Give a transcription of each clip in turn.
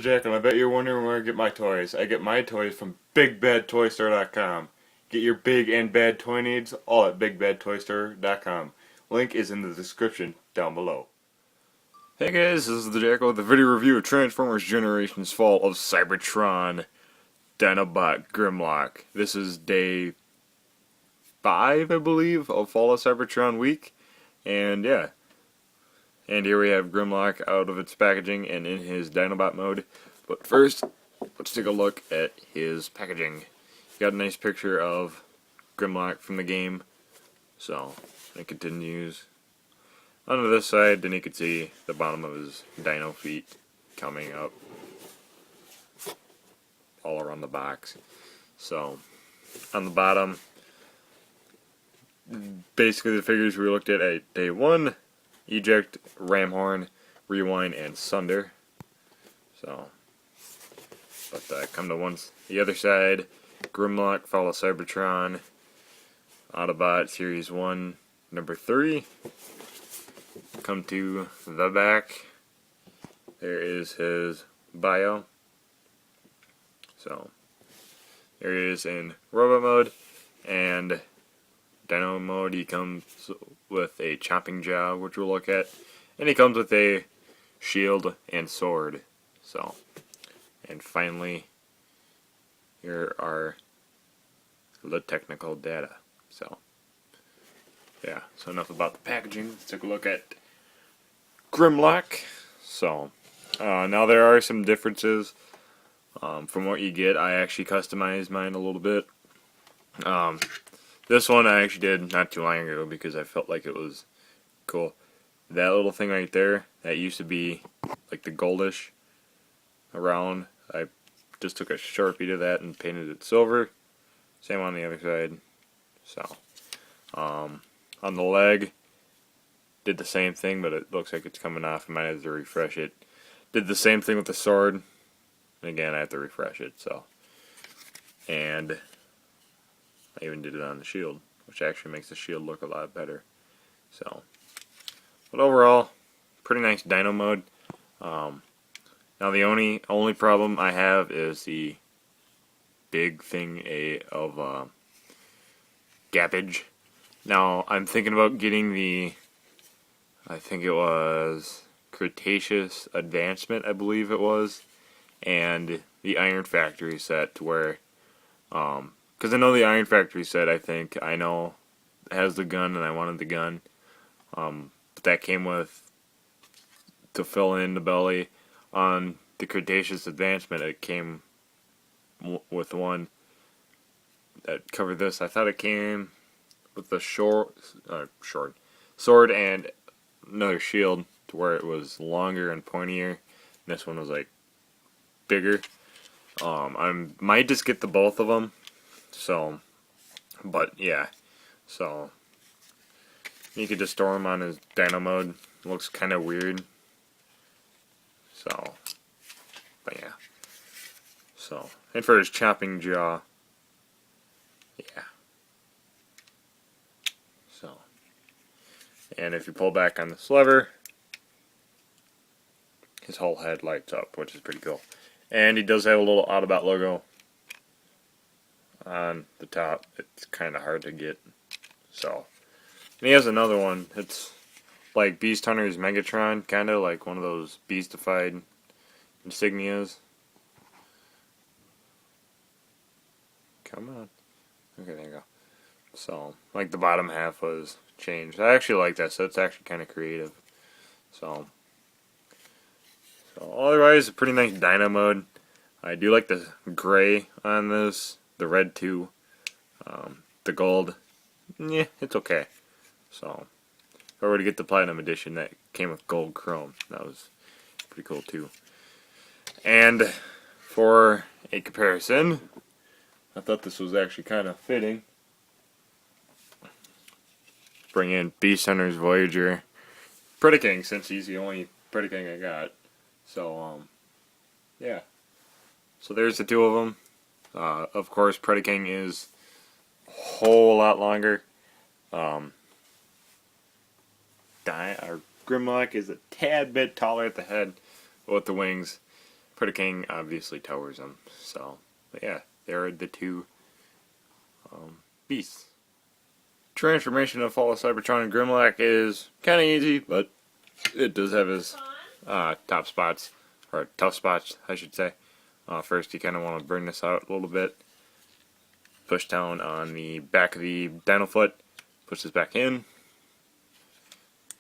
Jack, and I bet you're wondering where I get my toys. I get my toys from BigBadToyStore.com. Get your big and bad toy needs all at BigBadToyStore.com. Link is in the description down below. Hey guys, this is the Jack with a video review of Transformers Generations Fall of Cybertron Dinobot Grimlock. This is day 5, I believe, of Fall of Cybertron week. And yeah. And here we have Grimlock out of its packaging and in his Dinobot mode. But first, let's take a look at his packaging. Got a nice picture of Grimlock from the game. So, it continues. Onto this side, then you can see the bottom of his dino feet coming up all around the box. So, on the bottom, basically the figures we looked at day 1. Eject, Ramhorn, Rewind, and Sunder. So, but come to the other side, Grimlock, Fall of Cybertron, Autobot Series 1, number 3. Come to the back, there is his bio. So, there he is in robot mode, and Dino mode. He comes with a chopping jaw, which we'll look at, and he comes with a shield and sword. So, and finally, here are the technical data. So, yeah. So enough about the packaging. Let's take a look at Grimlock. So, now there are some differences from what you get. I actually customized mine a little bit. This one I actually did not too long ago because I felt like it was cool. That little thing right there, that used to be like the goldish around. I just took a Sharpie to that and painted it silver. Same on the other side. So, on the leg, did the same thing, but it looks like it's coming off. I might have to refresh it. Did the same thing with the sword. And again, I have to refresh it. So, and I even did it on the shield, which actually makes the shield look a lot better. So, but overall, pretty nice Dino mode. Now the only problem I have is the big thing of gappage. Now I'm thinking about getting I think it was Cretaceous Advancement, I believe it was, and the Iron Factory set to where, because I know the Iron Factory set, I know has the gun, and I wanted the gun. But that came with, to fill in the belly. On the Cretaceous Advancement, it came with one that covered this. I thought it came with the sword and another shield to where it was longer and pointier. And this one was like bigger. I might just get the both of them. So, but yeah, so you could just store him on his Dino mode. Looks kind of weird. So, but yeah. So, and for his chopping jaw, yeah. So, and if you pull back on this lever, his whole head lights up, which is pretty cool. And he does have a little Autobot logo on the top. It's kind of hard to get. So, and he has another one. It's like Beast Hunter's Megatron, kind of like one of those Beastified insignias. Come on. Okay, there you go. So, like the bottom half was changed. I actually like that, so it's actually kind of creative. So otherwise, a pretty nice Dino mode. I do like the gray on this, the red too, the gold. Yeah, it's okay. So, if I were to get the Platinum Edition, that came with gold chrome. That was pretty cool too. And for a comparison, I thought this was actually kind of fitting. Bring in Beast Hunter's Voyager Predaking, since he's the only Predaking I got. So, yeah. So there's the two of them. Of course, Predaking is a whole lot longer. Grimlock is a tad bit taller at the head with the wings. Predaking obviously towers them. So, but yeah, there are the two beasts. Transformation of Fall of Cybertron and GRIMLOCK is kind of easy, but it does have his top spots, or tough spots, I should say. First, you kind of want to bring this out a little bit. Push down on the back of the dino foot. Push this back in.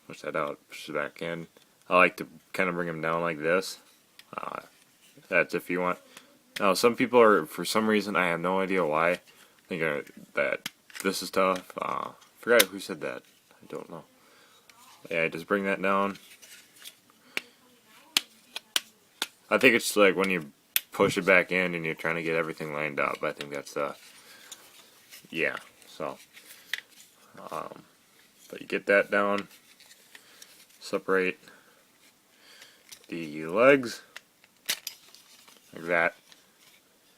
Push that out. Push it back in. I like to kind of bring them down like this. That's if you want. Now, some people are, for some reason, I have no idea why, thinking that this is tough. Forgot who said that. I don't know. Yeah, just bring that down. I think it's like when you push it back in and you're trying to get everything lined up. I think that's yeah. So, but you get that down. Separate the legs like that.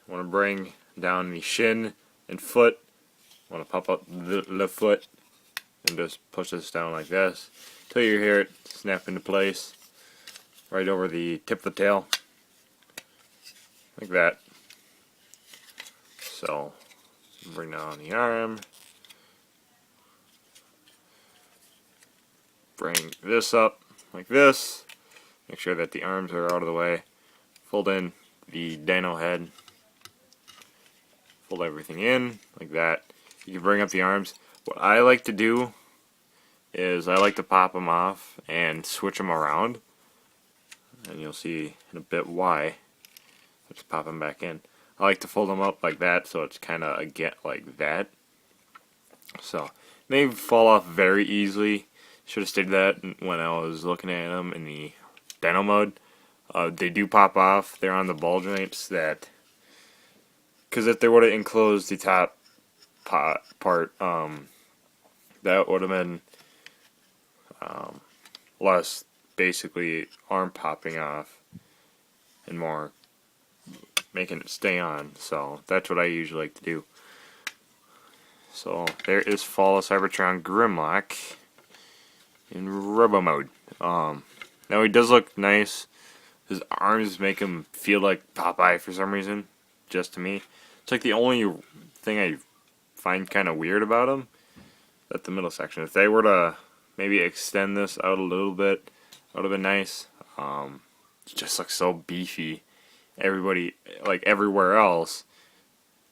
Want to bring down the shin and foot. Want to pop up the foot and just push this down like this until you hear it snap into place right over the tip of the tail like that. So bring down the arm, bring this up like this, make sure that the arms are out of the way, fold in the dino head, fold everything in like that. You can bring up the arms. What I like to do is I like to pop them off and switch them around, and you'll see in a bit why. Just pop them back in. I like to fold them up like that, so it's kind of again like that. So they fall off very easily. Should have stated that when I was looking at them in the dino mode. They do pop off. They're on the ball joints that, because if they would have enclosed the top part, that would have been less basically arm popping off and more making it stay on. So that's what I usually like to do. So there is Fall of Cybertron GRIMLOCK in Robo mode. Now he does look nice. His arms make him feel like Popeye for some reason, just to me. It's like the only thing I find kind of weird about him, at the middle section. If they were to maybe extend this out a little bit, that would have been nice. It just looks so beefy. Everybody, like everywhere else,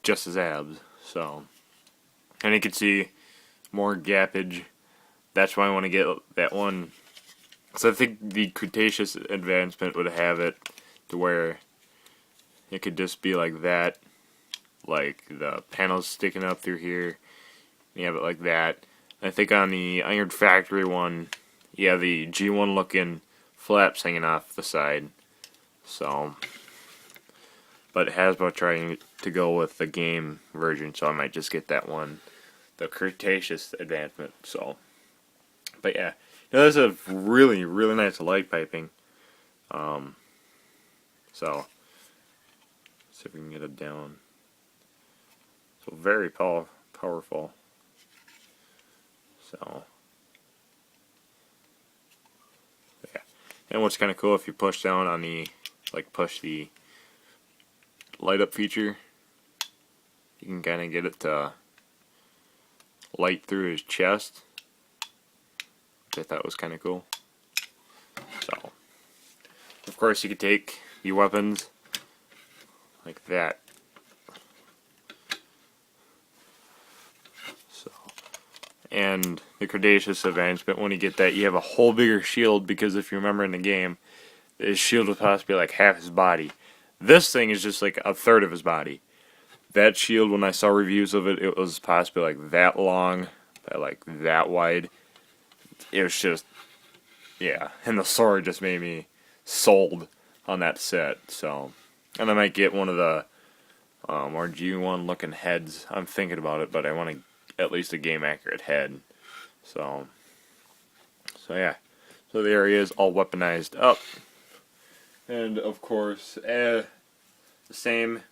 just his abs. So, and you can see more gappage. That's why I want to get that one. So I think the Cretaceous advancement would have it to where it could just be like that, like the panels sticking up through here. You have it like that. I think on the Iron Factory one, you have the G1 looking flaps hanging off the side. So, but Hasbro trying to go with the game version, so I might just get that one, the Cretaceous advancement. So, but yeah, that's a really, really nice light piping. So, let's see if we can get it down. So very powerful. So, yeah. And what's kind of cool, if you push down on the, like push the light up feature, you can kind of get it to light through his chest, which I thought was kind of cool. So, of course, you could take your weapons like that. So, and the Cretaceous advancement, when you get that, you have a whole bigger shield, because if you remember in the game, his shield was supposed to be like half his body. This thing is just like a third of his body. That shield, when I saw reviews of it, it was possibly like that long, like that wide. It was just, yeah. And the sword just made me sold on that set. So, and I might get one of the more G1 looking heads. I'm thinking about it, but I want at least a game accurate head. So yeah. So there he is, all weaponized up. And of course, the same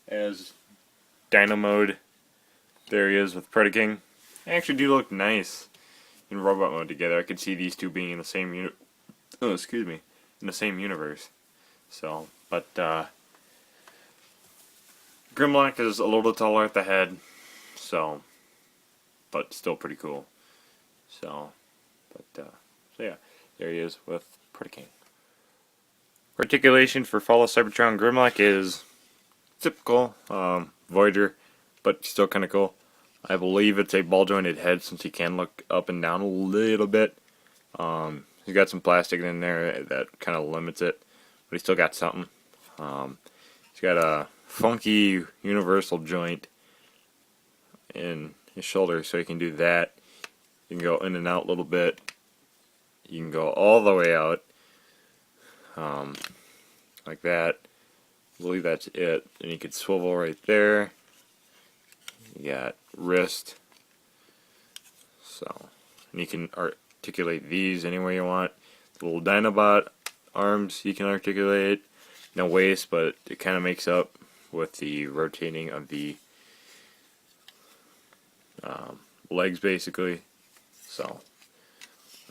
as Dino mode, there he is with Predaking. They actually do look nice in robot mode together. I could see these two being in the same in the same universe. So But GRIMLOCK is a little taller at the head, so, but still pretty cool. So yeah, there he is with Predaking. Articulation for Fall of Cybertron GRIMLOCK is typical Voyager, but still kind of cool. I believe it's a ball jointed head since he can look up and down a little bit. He's got some plastic in there that kind of limits it, but he's still got something. He's got a funky universal joint in his shoulder, so he can do that. You can go in and out a little bit. You can go all the way out, like that. I believe that's it. And you could swivel right there. You got wrist. So, and you can articulate these any way you want. The little Dinobot arms you can articulate. No waist, but it kind of makes up with the rotating of the legs, basically. So,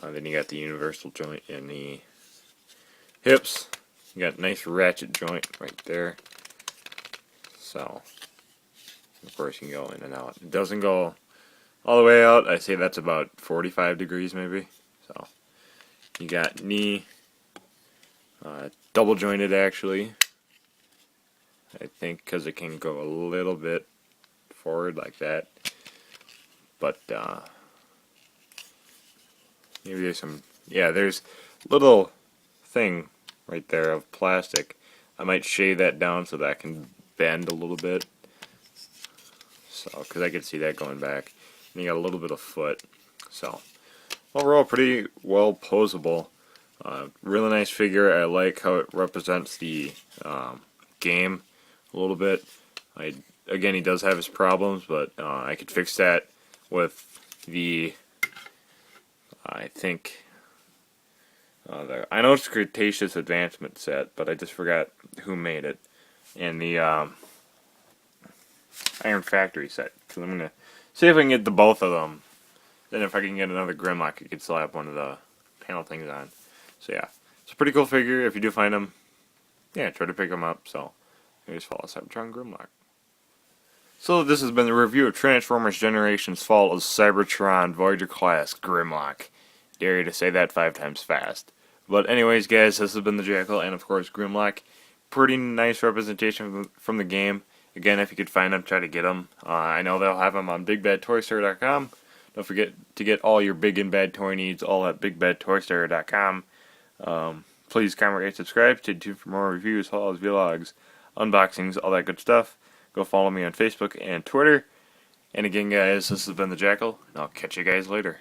then you got the universal joint in the hips. You got a nice ratchet joint right there. So, of course, you can go in and out. It doesn't go all the way out. I say that's about 45 degrees, maybe. So, you got knee, double jointed actually. I think because it can go a little bit forward like that. But maybe there's some, yeah, there's a little thing right there of plastic. I might shave that down so that I can bend a little bit. So, because I could see that going back. And you got a little bit of foot. So, overall, pretty well posable. Really nice figure. I like how it represents the game a little bit. Again, he does have his problems, but I could fix that with the, I think, I know it's Cretaceous Advancement set, but I just forgot who made it. And the Iron Factory set. Because I'm going to see if I can get the both of them. Then if I can get another GRIMLOCK, I could slap one of the panel things on. So yeah, it's a pretty cool figure. If you do find them, yeah, try to pick them up. So here's Fall of Cybertron GRIMLOCK. So this has been the review of Transformers Generations Fall of Cybertron Voyager Class GRIMLOCK. Dare you to say that 5 times fast. But anyways, guys, this has been the Jackal, and of course GRIMLOCK. Pretty nice representation from the game. Again, if you could find them, try to get them. I know they'll have them on BigBadToyStore.com. Don't forget to get all your big and bad toy needs all at BigBadToyStore.com. Please comment, rate, subscribe. Stay tuned for more reviews, hauls, vlogs, unboxings, all that good stuff. Go follow me on Facebook and Twitter. And again, guys, this has been the Jackal, and I'll catch you guys later.